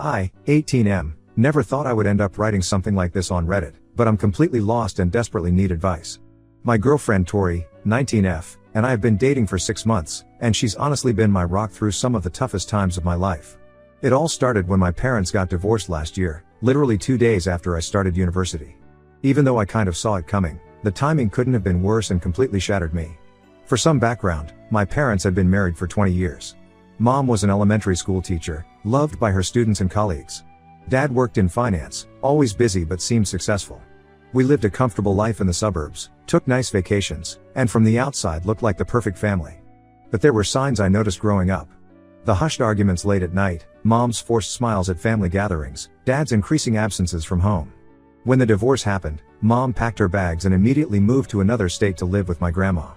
I, 18M, never thought I would end up writing something like this on Reddit, but I'm completely lost and desperately need advice. My girlfriend Tori, 19F, and I have been dating for 6 months, and she's honestly been my rock through some of the toughest times of my life. It all started when my parents got divorced last year, literally 2 days after I started university. Even though I kind of saw it coming, the timing couldn't have been worse and completely shattered me. For some background, my parents had been married for 20 years. Mom was an elementary school teacher, loved by her students and colleagues. Dad worked in finance, always busy but seemed successful. We lived a comfortable life in the suburbs, took nice vacations, and from the outside looked like the perfect family. But there were signs I noticed growing up. The hushed arguments late at night, Mom's forced smiles at family gatherings, Dad's increasing absences from home. When the divorce happened, Mom packed her bags and immediately moved to another state to live with my grandma.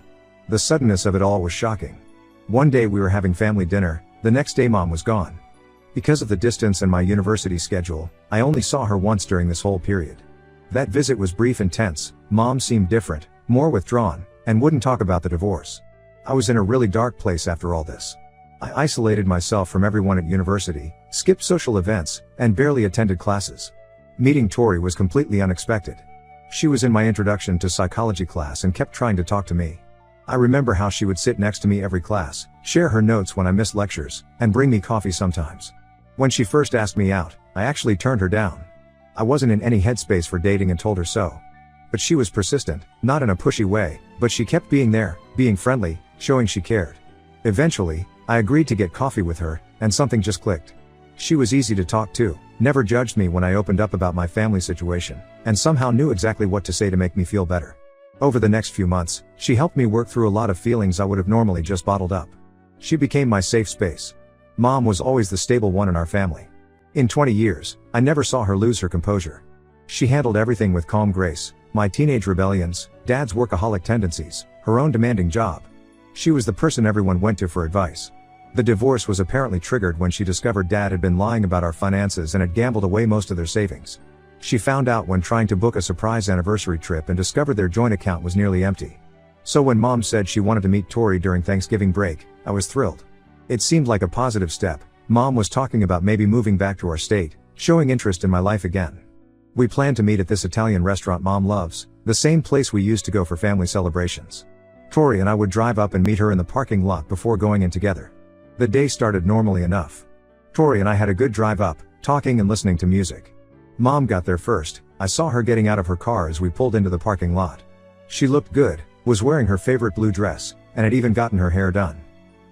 The suddenness of it all was shocking. One day we were having family dinner, the next day Mom was gone. Because of the distance and my university schedule, I only saw her once during this whole period. That visit was brief and tense. Mom seemed different, more withdrawn, and wouldn't talk about the divorce. I was in a really dark place after all this. I isolated myself from everyone at university, skipped social events, and barely attended classes. Meeting Tori was completely unexpected. She was in my introduction to psychology class and kept trying to talk to me. I remember how she would sit next to me every class, share her notes when I missed lectures, and bring me coffee sometimes. When she first asked me out, I actually turned her down. I wasn't in any headspace for dating and told her so. But she was persistent, not in a pushy way, but she kept being there, being friendly, showing she cared. Eventually, I agreed to get coffee with her, and something just clicked. She was easy to talk to, never judged me when I opened up about my family situation, and somehow knew exactly what to say to make me feel better. Over the next few months, she helped me work through a lot of feelings I would have normally just bottled up. She became my safe space. Mom was always the stable one in our family. In 20 years, I never saw her lose her composure. She handled everything with calm grace, my teenage rebellions, Dad's workaholic tendencies, her own demanding job. She was the person everyone went to for advice. The divorce was apparently triggered when she discovered Dad had been lying about our finances and had gambled away most of their savings. She found out when trying to book a surprise anniversary trip and discovered their joint account was nearly empty. So when Mom said she wanted to meet Tori during Thanksgiving break, I was thrilled. It seemed like a positive step. Mom was talking about maybe moving back to our state, showing interest in my life again. We planned to meet at this Italian restaurant Mom loves, the same place we used to go for family celebrations. Tori and I would drive up and meet her in the parking lot before going in together. The day started normally enough. Tori and I had a good drive up, talking and listening to music. Mom got there first. I saw her getting out of her car as we pulled into the parking lot. She looked good, was wearing her favorite blue dress, and had even gotten her hair done.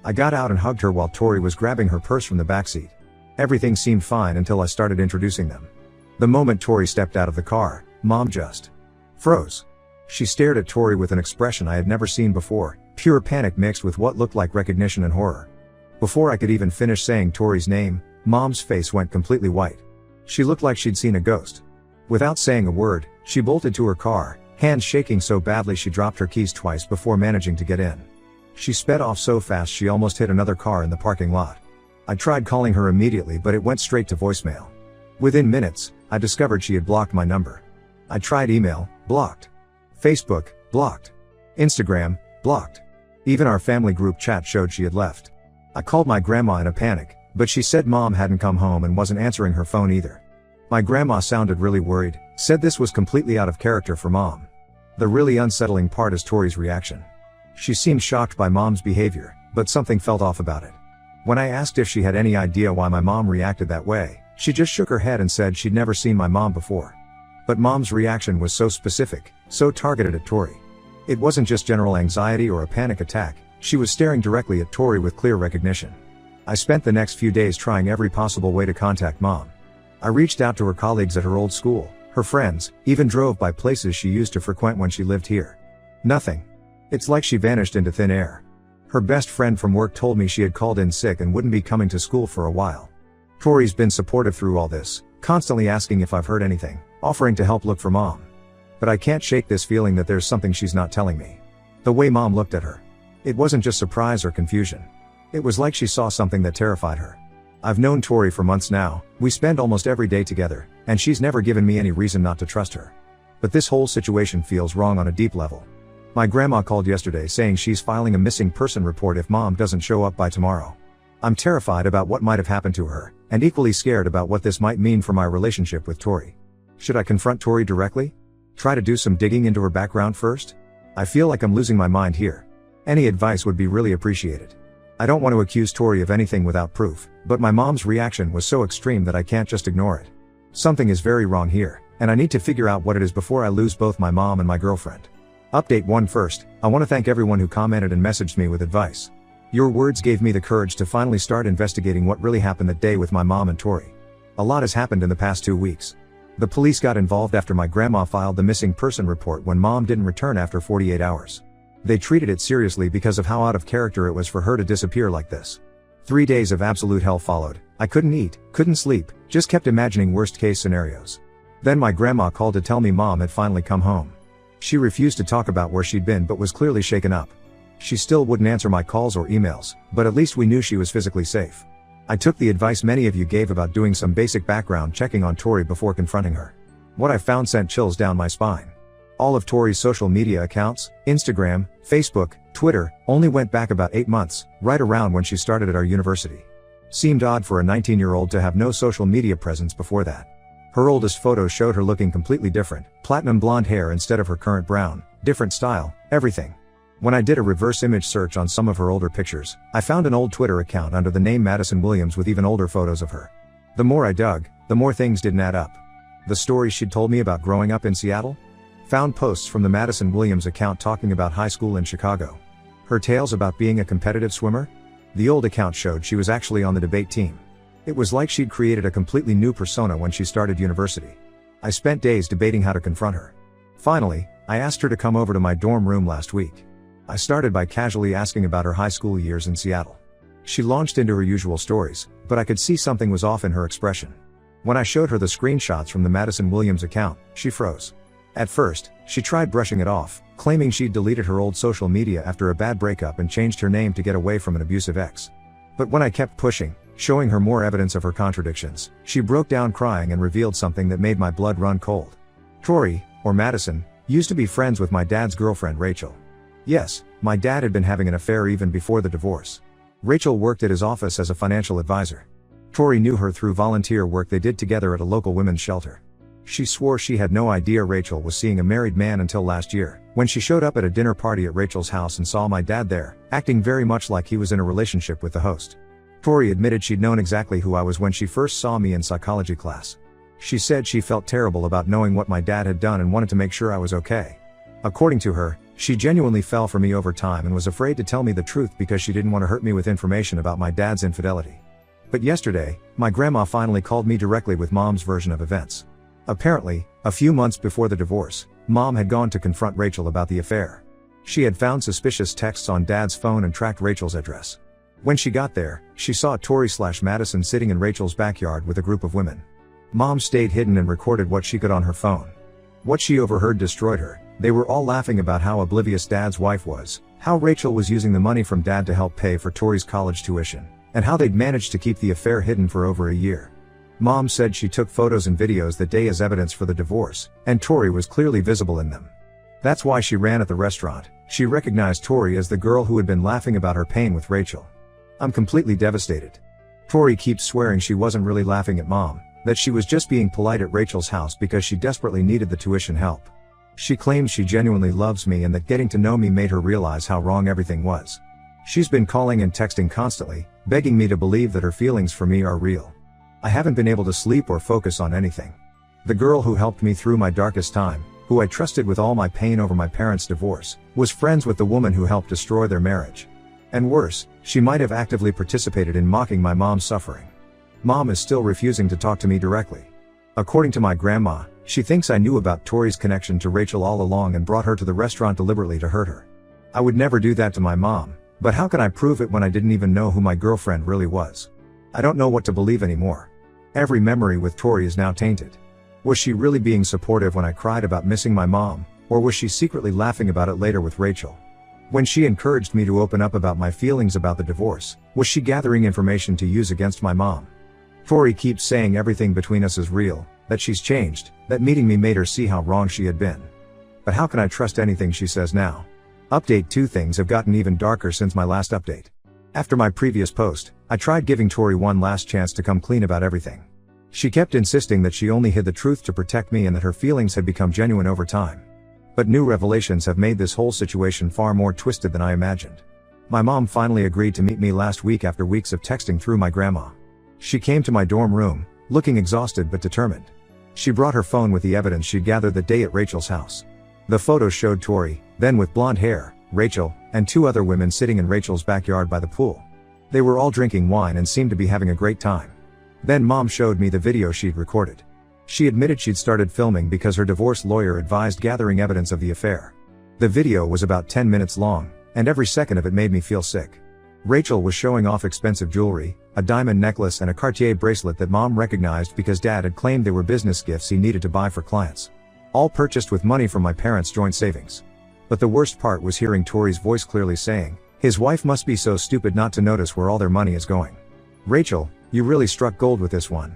I got out and hugged her while Tori was grabbing her purse from the backseat. Everything seemed fine until I started introducing them. The moment Tori stepped out of the car, Mom just froze. She stared at Tori with an expression I had never seen before, pure panic mixed with what looked like recognition and horror. Before I could even finish saying Tori's name, Mom's face went completely white. She looked like she'd seen a ghost. Without saying a word, she bolted to her car, hands shaking so badly she dropped her keys twice before managing to get in. She sped off so fast she almost hit another car in the parking lot. I tried calling her immediately but it went straight to voicemail. Within minutes, I discovered she had blocked my number. I tried email, blocked. Facebook, blocked. Instagram, blocked. Even our family group chat showed she had left. I called my grandma in a panic, but she said Mom hadn't come home and wasn't answering her phone either. My grandma sounded really worried, said this was completely out of character for Mom. The really unsettling part is Tori's reaction. She seemed shocked by Mom's behavior, but something felt off about it. When I asked if she had any idea why my mom reacted that way, she just shook her head and said she'd never seen my mom before. But Mom's reaction was so specific, so targeted at Tori. It wasn't just general anxiety or a panic attack, she was staring directly at Tori with clear recognition. I spent the next few days trying every possible way to contact Mom. I reached out to her colleagues at her old school, her friends, even drove by places she used to frequent when she lived here. Nothing. It's like she vanished into thin air. Her best friend from work told me she had called in sick and wouldn't be coming to school for a while. Tori's been supportive through all this, constantly asking if I've heard anything, offering to help look for Mom. But I can't shake this feeling that there's something she's not telling me. The way Mom looked at her. It wasn't just surprise or confusion. It was like she saw something that terrified her. I've known Tori for months now, we spend almost every day together, and she's never given me any reason not to trust her. But this whole situation feels wrong on a deep level. My grandma called yesterday saying she's filing a missing person report if Mom doesn't show up by tomorrow. I'm terrified about what might have happened to her, and equally scared about what this might mean for my relationship with Tori. Should I confront Tori directly? Try to do some digging into her background first? I feel like I'm losing my mind here. Any advice would be really appreciated. I don't want to accuse Tori of anything without proof, but my mom's reaction was so extreme that I can't just ignore it. Something is very wrong here, and I need to figure out what it is before I lose both my mom and my girlfriend. Update 1 first, I want to thank everyone who commented and messaged me with advice. Your words gave me the courage to finally start investigating what really happened that day with my mom and Tori. A lot has happened in the past 2 weeks. The police got involved after my grandma filed the missing person report when mom didn't return after 48 hours. They treated it seriously because of how out of character it was for her to disappear like this. 3 days of absolute hell followed. I couldn't eat, couldn't sleep, just kept imagining worst case scenarios. Then my grandma called to tell me mom had finally come home. She refused to talk about where she'd been but was clearly shaken up. She still wouldn't answer my calls or emails, but at least we knew she was physically safe. I took the advice many of you gave about doing some basic background checking on Tori before confronting her. What I found sent chills down my spine. All of Tori's social media accounts, Instagram, Facebook, Twitter, only went back about 8 months, right around when she started at our university. Seemed odd for a 19-year-old to have no social media presence before that. Her oldest photos showed her looking completely different, platinum blonde hair instead of her current brown, different style, everything. When I did a reverse image search on some of her older pictures, I found an old Twitter account under the name Madison Williams with even older photos of her. The more I dug, the more things didn't add up. The stories she'd told me about growing up in Seattle? Found posts from the Madison Williams account talking about high school in Chicago. Her tales about being a competitive swimmer? The old account showed she was actually on the debate team. It was like she'd created a completely new persona when she started university. I spent days debating how to confront her. Finally, I asked her to come over to my dorm room last week. I started by casually asking about her high school years in Seattle. She launched into her usual stories, but I could see something was off in her expression. When I showed her the screenshots from the Madison Williams account, she froze. At first, she tried brushing it off, claiming she'd deleted her old social media after a bad breakup and changed her name to get away from an abusive ex. But when I kept pushing, showing her more evidence of her contradictions, she broke down crying and revealed something that made my blood run cold. Tori, or Madison, used to be friends with my dad's girlfriend Rachel. Yes, my dad had been having an affair even before the divorce. Rachel worked at his office as a financial advisor. Tori knew her through volunteer work they did together at a local women's shelter. She swore she had no idea Rachel was seeing a married man until last year, when she showed up at a dinner party at Rachel's house and saw my dad there, acting very much like he was in a relationship with the host. Tori admitted she'd known exactly who I was when she first saw me in psychology class. She said she felt terrible about knowing what my dad had done and wanted to make sure I was okay. According to her, she genuinely fell for me over time and was afraid to tell me the truth because she didn't want to hurt me with information about my dad's infidelity. But yesterday, my grandma finally called me directly with mom's version of events. Apparently, a few months before the divorce, mom had gone to confront Rachel about the affair. She had found suspicious texts on dad's phone and tracked Rachel's address. When she got there, she saw Tori/Madison sitting in Rachel's backyard with a group of women. Mom stayed hidden and recorded what she could on her phone. What she overheard destroyed her. They were all laughing about how oblivious dad's wife was, how Rachel was using the money from dad to help pay for Tori's college tuition, and how they'd managed to keep the affair hidden for over a year. Mom said she took photos and videos that day as evidence for the divorce, and Tori was clearly visible in them. That's why she ran at the restaurant. She recognized Tori as the girl who had been laughing about her pain with Rachel. I'm completely devastated. Tori keeps swearing she wasn't really laughing at mom, that she was just being polite at Rachel's house because she desperately needed the tuition help. She claims she genuinely loves me and that getting to know me made her realize how wrong everything was. She's been calling and texting constantly, begging me to believe that her feelings for me are real. I haven't been able to sleep or focus on anything. The girl who helped me through my darkest time, who I trusted with all my pain over my parents' divorce, was friends with the woman who helped destroy their marriage. And worse, she might have actively participated in mocking my mom's suffering. Mom is still refusing to talk to me directly. According to my grandma, she thinks I knew about Tori's connection to Rachel all along and brought her to the restaurant deliberately to hurt her. I would never do that to my mom, but how can I prove it when I didn't even know who my girlfriend really was? I don't know what to believe anymore. Every memory with Tori is now tainted. Was she really being supportive when I cried about missing my mom, or was she secretly laughing about it later with Rachel? When she encouraged me to open up about my feelings about the divorce, was she gathering information to use against my mom? Tori keeps saying everything between us is real, that she's changed, that meeting me made her see how wrong she had been. But how can I trust anything she says now? Update 2: Things have gotten even darker since my last update. After my previous post, I tried giving Tori one last chance to come clean about everything. She kept insisting that she only hid the truth to protect me and that her feelings had become genuine over time. But new revelations have made this whole situation far more twisted than I imagined. My mom finally agreed to meet me last week after weeks of texting through my grandma. She came to my dorm room, looking exhausted but determined. She brought her phone with the evidence she'd gathered that day at Rachel's house. The photos showed Tori, then with blonde hair, Rachel, and two other women sitting in Rachel's backyard by the pool. They were all drinking wine and seemed to be having a great time. Then Mom showed me the video she'd recorded. She admitted she'd started filming because her divorce lawyer advised gathering evidence of the affair. The video was about 10 minutes long, and every second of it made me feel sick. Rachel was showing off expensive jewelry, a diamond necklace and a Cartier bracelet that Mom recognized because Dad had claimed they were business gifts he needed to buy for clients. All purchased with money from my parents' joint savings. But the worst part was hearing Tori's voice clearly saying, his wife must be so stupid not to notice where all their money is going. Rachel, you really struck gold with this one.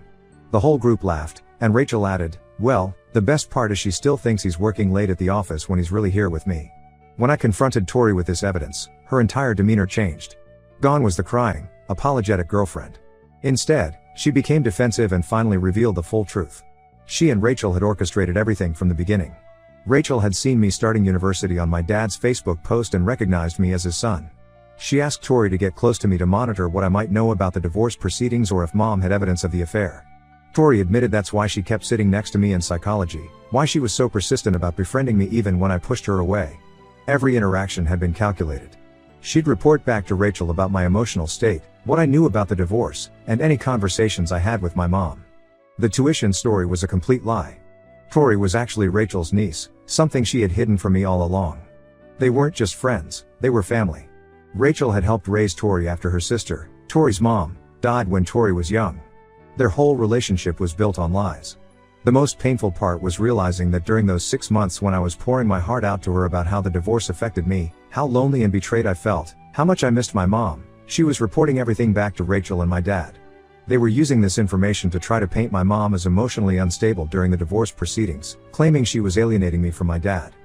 The whole group laughed, and Rachel added, well, the best part is she still thinks he's working late at the office when he's really here with me. When I confronted Tori with this evidence, her entire demeanor changed. Gone was the crying, apologetic girlfriend. Instead, she became defensive and finally revealed the full truth. She and Rachel had orchestrated everything from the beginning. Rachel had seen me starting university on my dad's Facebook post and recognized me as his son. She asked Tori to get close to me to monitor what I might know about the divorce proceedings or if Mom had evidence of the affair. Tori admitted that's why she kept sitting next to me in psychology, why she was so persistent about befriending me even when I pushed her away. Every interaction had been calculated. She'd report back to Rachel about my emotional state, what I knew about the divorce, and any conversations I had with my mom. The tuition story was a complete lie. Tori was actually Rachel's niece, something she had hidden from me all along. They weren't just friends, they were family. Rachel had helped raise Tori after her sister, Tori's mom, died when Tori was young. Their whole relationship was built on lies. The most painful part was realizing that during those 6 months when I was pouring my heart out to her about how the divorce affected me, how lonely and betrayed I felt, how much I missed my mom, she was reporting everything back to Rachel and my dad. They were using this information to try to paint my mom as emotionally unstable during the divorce proceedings, claiming she was alienating me from my dad.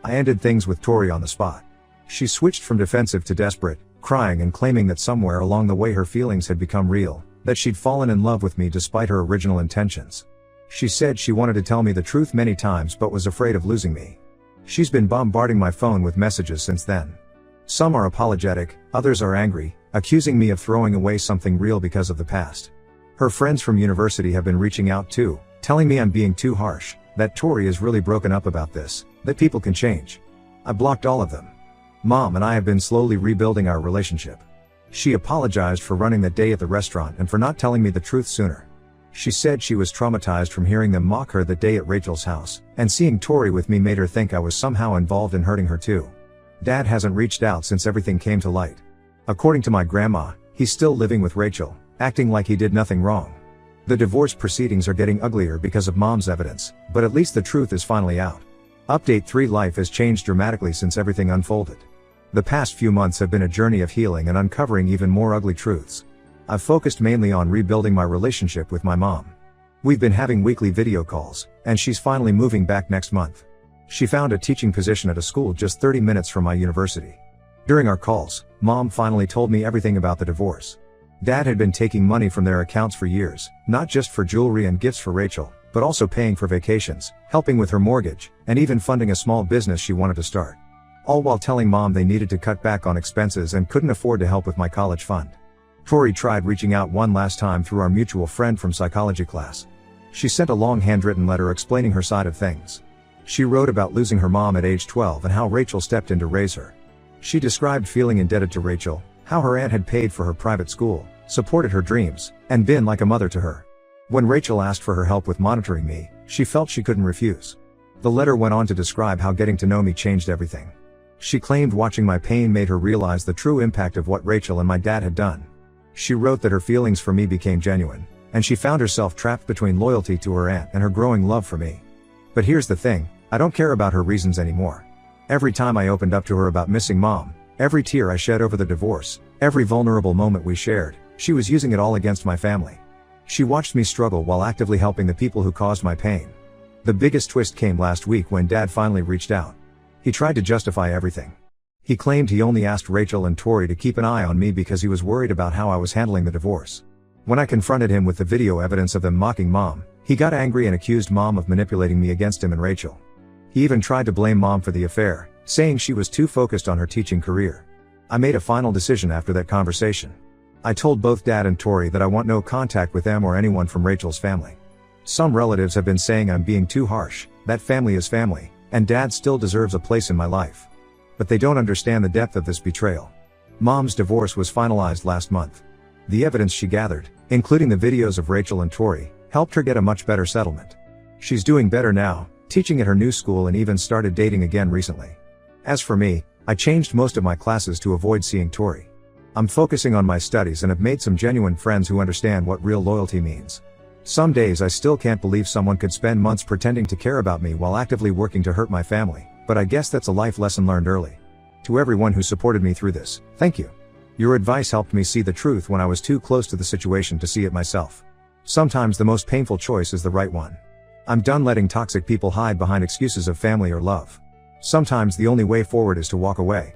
I ended things with Tori on the spot. She switched from defensive to desperate, crying and claiming that somewhere along the way her feelings had become real, that she'd fallen in love with me despite her original intentions. She said she wanted to tell me the truth many times but was afraid of losing me. She's been bombarding my phone with messages since then. Some are apologetic, others are angry, accusing me of throwing away something real because of the past. Her friends from university have been reaching out too, telling me I'm being too harsh, that Tori is really broken up about this, that people can change. I blocked all of them. Mom and I have been slowly rebuilding our relationship. She apologized for running that day at the restaurant and for not telling me the truth sooner. She said she was traumatized from hearing them mock her that day at Rachel's house, and seeing Tori with me made her think I was somehow involved in hurting her too. Dad hasn't reached out since everything came to light. According to my grandma, he's still living with Rachel, acting like he did nothing wrong. The divorce proceedings are getting uglier because of Mom's evidence, but at least the truth is finally out. Update 3: Life has changed dramatically since everything unfolded. The past few months have been a journey of healing and uncovering even more ugly truths. I've focused mainly on rebuilding my relationship with my mom. We've been having weekly video calls, and she's finally moving back next month. She found a teaching position at a school just 30 minutes from my university. During our calls, Mom finally told me everything about the divorce. Dad had been taking money from their accounts for years, not just for jewelry and gifts for Rachel, but also paying for vacations, helping with her mortgage, and even funding a small business she wanted to start. All while telling Mom they needed to cut back on expenses and couldn't afford to help with my college fund. Tori tried reaching out one last time through our mutual friend from psychology class. She sent a long handwritten letter explaining her side of things. She wrote about losing her mom at age 12 and how Rachel stepped in to raise her. She described feeling indebted to Rachel, how her aunt had paid for her private school, supported her dreams, and been like a mother to her. When Rachel asked for her help with monitoring me, she felt she couldn't refuse. The letter went on to describe how getting to know me changed everything. She claimed watching my pain made her realize the true impact of what Rachel and my dad had done. She wrote that her feelings for me became genuine, and she found herself trapped between loyalty to her aunt and her growing love for me. But here's the thing, I don't care about her reasons anymore. Every time I opened up to her about missing Mom, every tear I shed over the divorce, every vulnerable moment we shared, she was using it all against my family. She watched me struggle while actively helping the people who caused my pain. The biggest twist came last week when Dad finally reached out. He tried to justify everything. He claimed he only asked Rachel and Tori to keep an eye on me because he was worried about how I was handling the divorce. When I confronted him with the video evidence of them mocking Mom, he got angry and accused Mom of manipulating me against him and Rachel. He even tried to blame Mom for the affair, saying she was too focused on her teaching career. I made a final decision after that conversation. I told both Dad and Tori that I want no contact with them or anyone from Rachel's family. Some relatives have been saying I'm being too harsh, that family is family, and Dad still deserves a place in my life. But they don't understand the depth of this betrayal. Mom's divorce was finalized last month. The evidence she gathered, including the videos of Rachel and Tori, helped her get a much better settlement. She's doing better now, teaching at her new school and even started dating again recently. As for me, I changed most of my classes to avoid seeing Tori. I'm focusing on my studies and have made some genuine friends who understand what real loyalty means. Some days I still can't believe someone could spend months pretending to care about me while actively working to hurt my family, but I guess that's a life lesson learned early. To everyone who supported me through this, thank you. Your advice helped me see the truth when I was too close to the situation to see it myself. Sometimes the most painful choice is the right one. I'm done letting toxic people hide behind excuses of family or love. Sometimes the only way forward is to walk away.